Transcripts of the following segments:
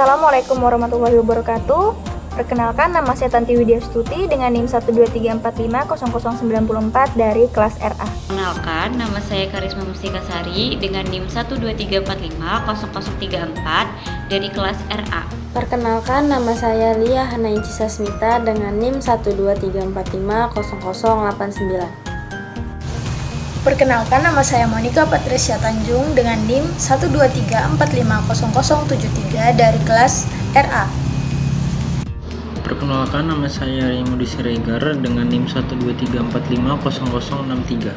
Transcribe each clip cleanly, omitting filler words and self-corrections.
Assalamualaikum warahmatullahi wabarakatuh. Perkenalkan, nama saya Tanti Widya Stuti dengan NIM 123450094 dari kelas RA. Perkenalkan, nama saya Karisma Mustika Sari dengan NIM 123450034 dari kelas RA. Perkenalkan, nama saya Lia Hanainci Sasmita dengan NIM 123450089. Perkenalkan, nama saya Monika Patricia Tanjung dengan NIM 123450073 dari kelas RA. Perkenalkan, nama saya Rimudi Siregar dengan NIM 123450063.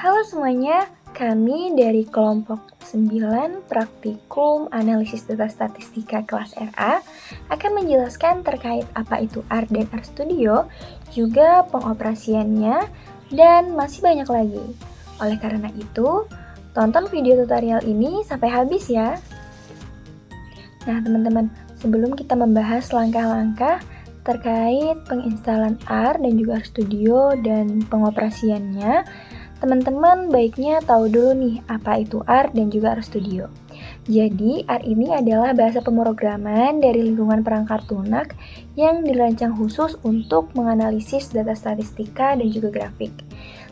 Halo semuanya, kami dari kelompok 9 Praktikum Analisis Data Statistika kelas RA akan menjelaskan terkait apa itu R dan R Studio, juga pengoperasiannya, dan masih banyak lagi. Oleh karena itu, tonton video tutorial ini sampai habis ya. Nah teman-teman, sebelum kita membahas langkah-langkah terkait penginstalan R dan juga R Studio dan pengoperasiannya, teman-teman baiknya tahu dulu nih apa itu R dan juga R Studio. Jadi, R ini adalah bahasa pemrograman dari lingkungan perangkat lunak yang dirancang khusus untuk menganalisis data statistika dan juga grafik.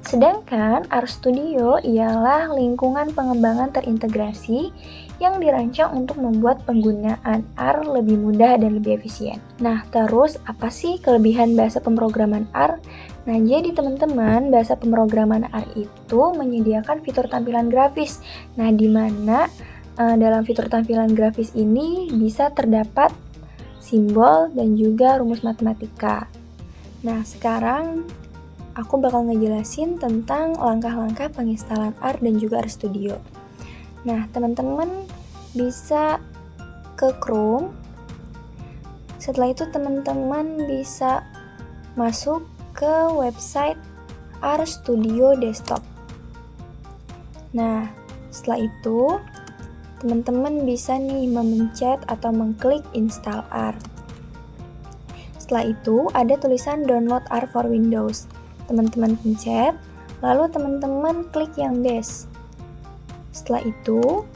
Sedangkan R Studio ialah lingkungan pengembangan terintegrasi yang dirancang untuk membuat penggunaan R lebih mudah dan lebih efisien. Nah, terus apa sih kelebihan bahasa pemrograman R? Nah, jadi teman-teman, bahasa pemrograman R itu menyediakan fitur tampilan grafis. Nah, di mana dalam fitur tampilan grafis ini bisa terdapat simbol dan juga rumus matematika. Nah, sekarang aku bakal ngejelasin tentang langkah-langkah penginstalan R dan juga R Studio. Nah, teman-teman bisa ke Chrome. Setelah itu teman-teman bisa masuk ke website R Studio Desktop. Nah, setelah itu teman-teman bisa nih memencet atau mengklik install R. Setelah itu ada tulisan download R for Windows. Teman-teman pencet, lalu teman-teman klik yang base. Setelah itu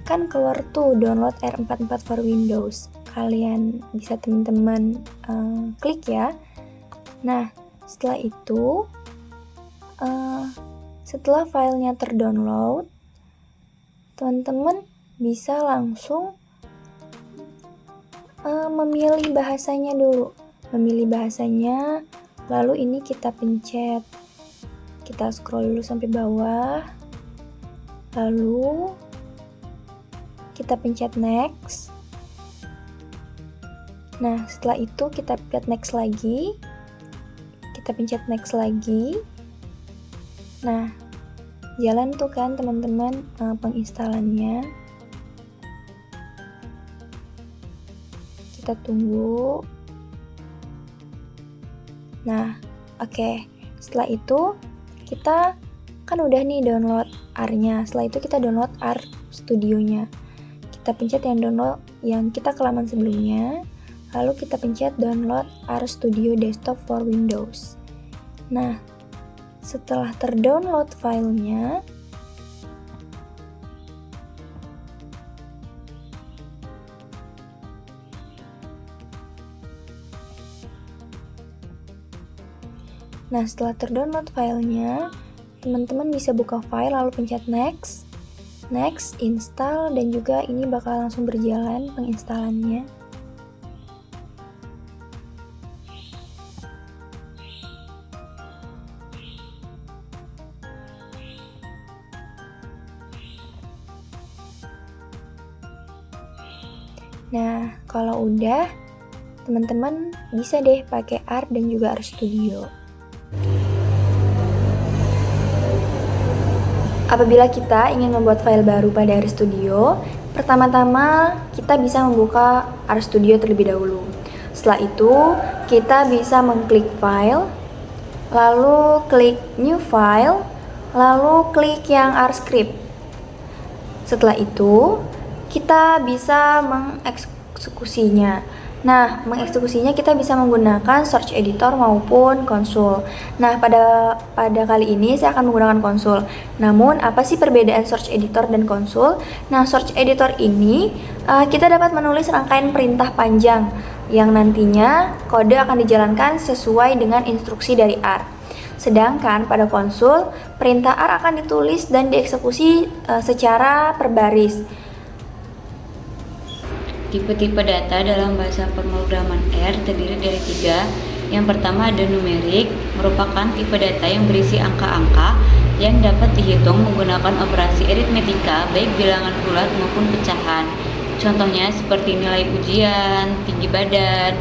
kan keluar tuh download R44 for Windows. Kalian bisa teman-teman klik ya. Nah, setelah itu setelah filenya terdownload, teman-teman bisa langsung memilih bahasanya dulu. Memilih bahasanya, lalu ini kita pencet. Kita scroll dulu sampai bawah. Lalu kita pencet next. Nah, setelah itu kita pencet next lagi. Kita pencet next lagi. Nah, jalan tuh kan teman-teman penginstalannya. Kita tunggu. Nah, oke. Setelah itu kita kan udah nih download R-nya. Setelah itu kita download R Studio-nya. Kita pencet yang download yang kita kelaman sebelumnya. Lalu kita pencet download R Studio Desktop for Windows. Nah, setelah terdownload filenya, teman-teman bisa buka file lalu pencet next, install, dan juga ini bakal langsung berjalan penginstalannya. Nah, kalau udah, teman-teman bisa deh pakai R dan juga R Studio. Apabila kita ingin membuat file baru pada R Studio, pertama-tama kita bisa membuka R Studio terlebih dahulu. Setelah itu, kita bisa mengklik file, lalu klik new file, lalu klik yang R script. Setelah itu, kita bisa mengeksekusinya. Nah, mengeksekusinya kita bisa menggunakan search editor maupun konsul. Nah, pada kali ini saya akan menggunakan konsul. Namun, apa sih perbedaan search editor dan konsul? Nah, search editor ini kita dapat menulis rangkaian perintah panjang yang nantinya kode akan dijalankan sesuai dengan instruksi dari R. Sedangkan pada konsul, perintah R akan ditulis dan dieksekusi secara per baris. Tipe-tipe data dalam bahasa pemrograman R terdiri dari 3. Yang pertama ada numerik, merupakan tipe data yang berisi angka-angka yang dapat dihitung menggunakan operasi aritmetika baik bilangan bulat maupun pecahan. Contohnya seperti nilai ujian, tinggi badan.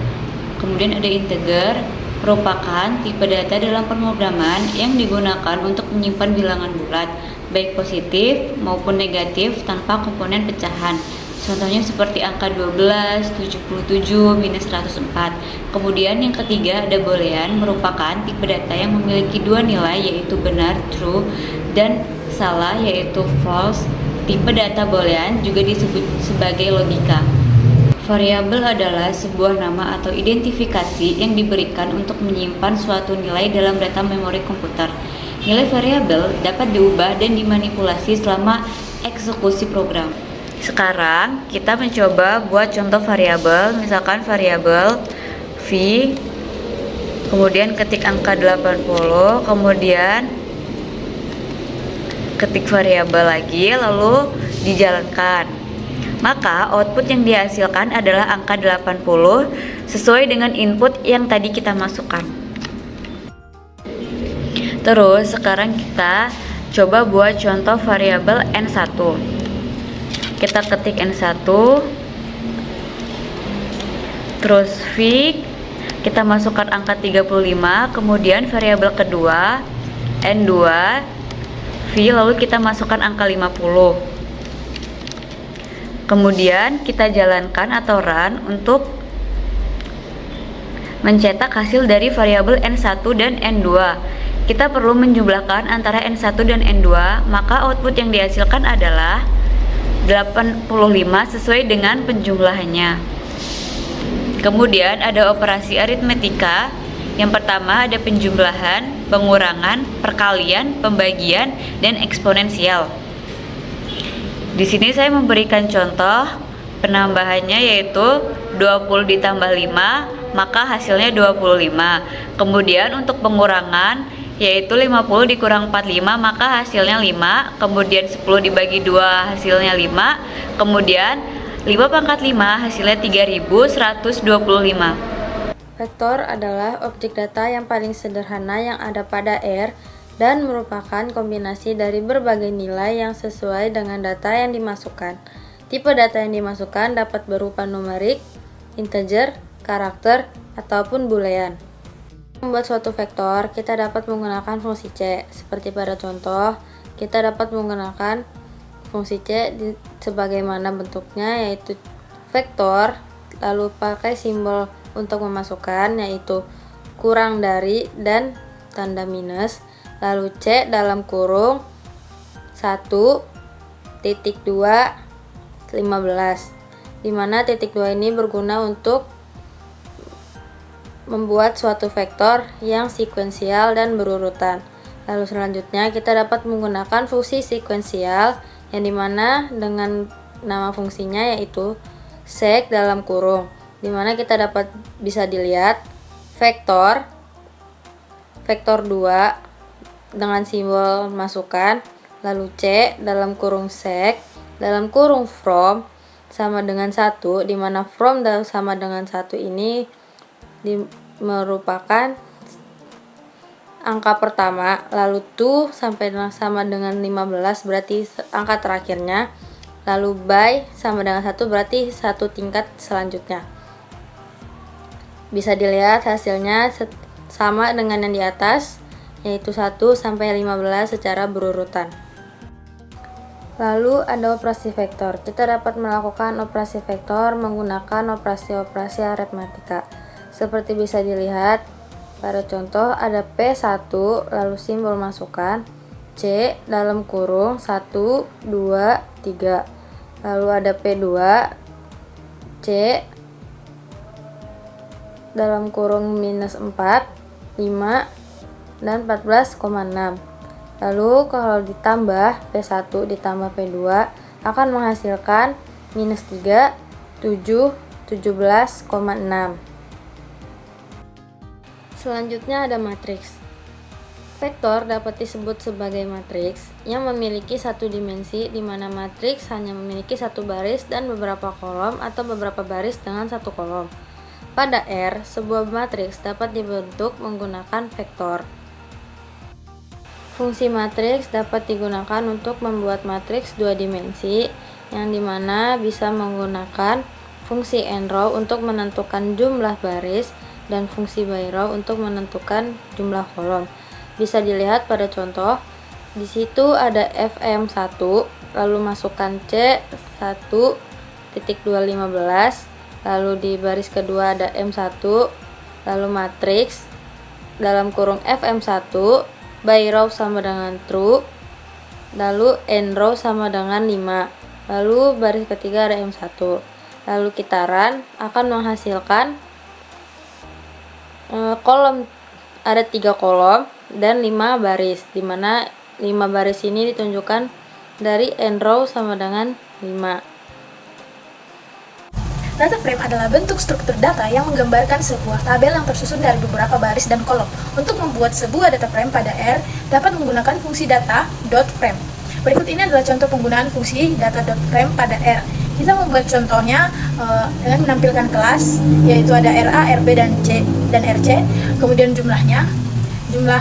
Kemudian ada integer, merupakan tipe data dalam pemrograman yang digunakan untuk menyimpan bilangan bulat baik positif maupun negatif tanpa komponen pecahan. Contohnya seperti angka 12, 77, minus 104. Kemudian yang ketiga ada boolean, merupakan tipe data yang memiliki 2 nilai yaitu benar, true, dan salah yaitu false. Tipe data boolean juga disebut sebagai logika. Variabel adalah sebuah nama atau identifikasi yang diberikan untuk menyimpan suatu nilai dalam data memori komputer. Nilai variabel dapat diubah dan dimanipulasi selama eksekusi program. Sekarang kita mencoba buat contoh variabel, misalkan variabel v, kemudian ketik angka 80, kemudian ketik variabel lagi, lalu dijalankan. Maka output yang dihasilkan adalah angka 80 sesuai dengan input yang tadi kita masukkan. Terus sekarang kita coba buat contoh variabel n1. Kita ketik N1, terus V, kita masukkan angka 35, kemudian variabel kedua N2, V, lalu kita masukkan angka 50. Kemudian kita jalankan atau run untuk mencetak hasil dari variabel N1 dan N2. Kita perlu menjumlahkan antara N1 dan N2, maka output yang dihasilkan adalah 85 sesuai dengan penjumlahannya. Kemudian ada operasi aritmetika. Yang pertama ada penjumlahan, pengurangan, perkalian, pembagian, dan eksponensial. Di sini saya memberikan contoh penambahannya yaitu 20 ditambah 5, maka hasilnya 25. Kemudian untuk pengurangan yaitu 50 dikurang 45 maka hasilnya 5, kemudian 10 dibagi 2 hasilnya 5, kemudian 5 pangkat 5 hasilnya 3125. Vektor adalah objek data yang paling sederhana yang ada pada R dan merupakan kombinasi dari berbagai nilai yang sesuai dengan data yang dimasukkan. Tipe data yang dimasukkan dapat berupa numerik, integer, karakter, ataupun boolean. Membuat suatu vektor, kita dapat menggunakan fungsi C. Seperti pada contoh, kita dapat menggunakan fungsi C sebagaimana bentuknya, yaitu vektor, lalu pakai simbol untuk memasukkan, yaitu kurang dari dan tanda minus, lalu C dalam kurung 1.2 15, dimana titik 2 ini berguna untuk membuat suatu vektor yang sekuensial dan berurutan. Lalu selanjutnya kita dapat menggunakan fungsi sekuensial yang dimana dengan nama fungsinya yaitu sek dalam kurung, dimana kita dapat bisa dilihat vektor 2 dengan simbol masukkan, lalu C dalam kurung sek dalam kurung from sama dengan 1, dimana from sama dengan 1 ini merupakan angka pertama, lalu to sampai sama dengan 15 berarti angka terakhirnya, lalu by sama dengan 1 berarti satu tingkat selanjutnya. Bisa dilihat hasilnya sama dengan yang di atas, yaitu 1 sampai 15 secara berurutan. Lalu ada operasi vektor. Kita dapat melakukan operasi vektor menggunakan operasi-operasi aritmetika. Seperti bisa dilihat pada contoh ada P1 lalu simbol masukkan, C dalam kurung 1, 2, 3, lalu ada P2, C dalam kurung minus 4, 5, dan 14,6. Lalu kalau ditambah P1 ditambah P2 akan menghasilkan minus 3, 7, 17,6. Selanjutnya ada matriks. Vektor dapat disebut sebagai matriks yang memiliki satu dimensi, di mana matriks hanya memiliki satu baris dan beberapa kolom atau beberapa baris dengan satu kolom. Pada R, sebuah matriks dapat dibentuk menggunakan vektor. Fungsi matriks dapat digunakan untuk membuat matriks dua dimensi, yang dimana bisa menggunakan fungsi nrow untuk menentukan jumlah baris dan fungsi byrow untuk menentukan jumlah kolom. Bisa dilihat pada contoh. Di situ ada FM1, lalu masukkan C1.215, lalu di baris kedua ada M1, lalu matriks dalam kurung FM1, byrow sama dengan true, lalu nrow sama dengan 5, lalu baris ketiga ada M1. Lalu kita run, akan menghasilkan kolom, ada 3 kolom dan 5 baris, dimana 5 baris ini ditunjukkan dari nrow sama dengan 5. Data frame adalah bentuk struktur data yang menggambarkan sebuah tabel yang tersusun dari beberapa baris dan kolom. Untuk membuat sebuah data frame pada R, dapat menggunakan fungsi data.frame. Berikut ini adalah contoh penggunaan fungsi data.frame pada R. Kita membuat contohnya dengan menampilkan kelas, yaitu ada RA, RB, dan RC, kemudian jumlah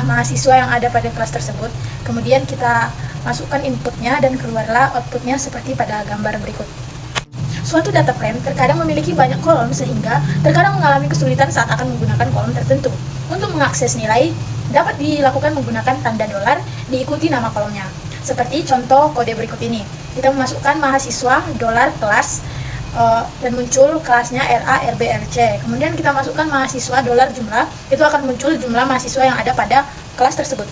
mahasiswa yang ada pada kelas tersebut. Kemudian kita masukkan inputnya dan keluarlah outputnya seperti pada gambar berikut. Suatu data frame terkadang memiliki banyak kolom sehingga terkadang mengalami kesulitan saat akan menggunakan kolom tertentu. Untuk mengakses nilai dapat dilakukan menggunakan tanda dolar diikuti nama kolomnya. Seperti contoh kode berikut ini. Kita memasukkan mahasiswa dolar kelas dan muncul kelasnya RA, RB, RC. Kemudian kita masukkan mahasiswa dolar jumlah, itu akan muncul jumlah mahasiswa yang ada pada kelas tersebut.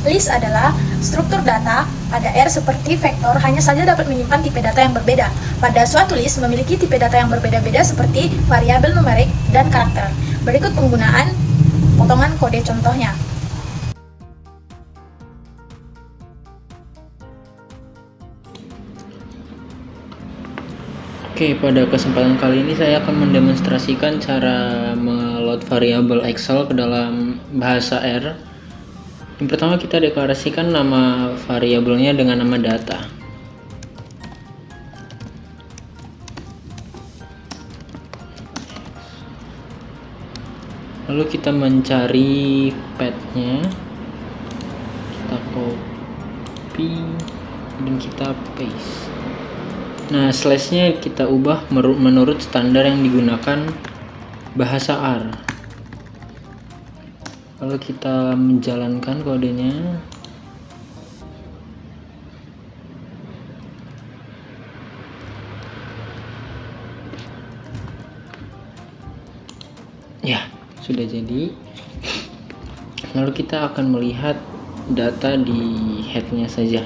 List adalah struktur data pada R seperti vektor, hanya saja dapat menyimpan tipe data yang berbeda. Pada suatu list memiliki tipe data yang berbeda-beda seperti variabel numerik dan karakter. Berikut penggunaan potongan kode contohnya. Oke, pada kesempatan kali ini saya akan mendemonstrasikan cara meload variabel Excel ke dalam bahasa R. Yang pertama kita deklarasikan nama variabelnya dengan nama data. Lalu kita mencari path-nya, kita copy dan kita paste. Nah, slash-nya kita ubah menurut standar yang digunakan bahasa R. Lalu kita menjalankan kodenya. Ya, sudah jadi. Lalu kita akan melihat data di head-nya saja.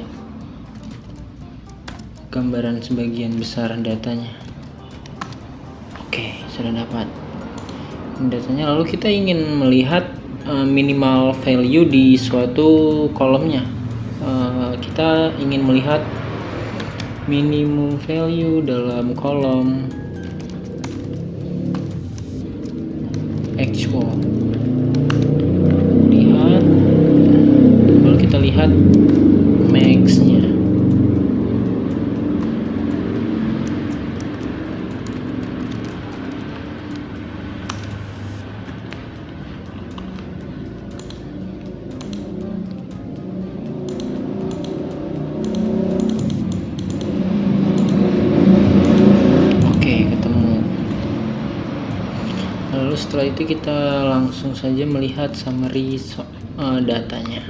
Gambaran sebagian besar datanya. Oke, sudah dapat datanya. Lalu kita ingin melihat minimal value di suatu kolomnya. Kita ingin melihat minimum value dalam kolom actual. Lihat, lalu kita lihat max-nya. Setelah itu kita langsung saja melihat summary datanya.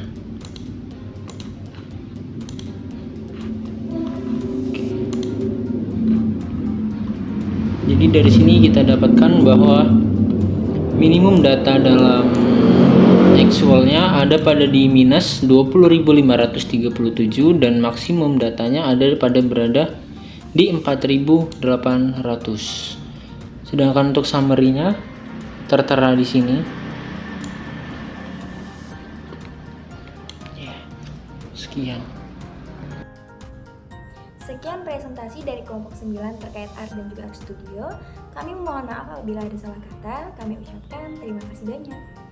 Jadi dari sini kita dapatkan bahwa minimum data dalam actualnya ada pada di minus 20.537 dan maksimum datanya ada pada berada di 4.800. Sedangkan untuk summary-nya tertera di sini. Sekian. Sekian presentasi dari kelompok 9 terkait art dan juga art studio. Kami mohon maaf apabila ada salah kata. Kami ucapkan terima kasih banyak.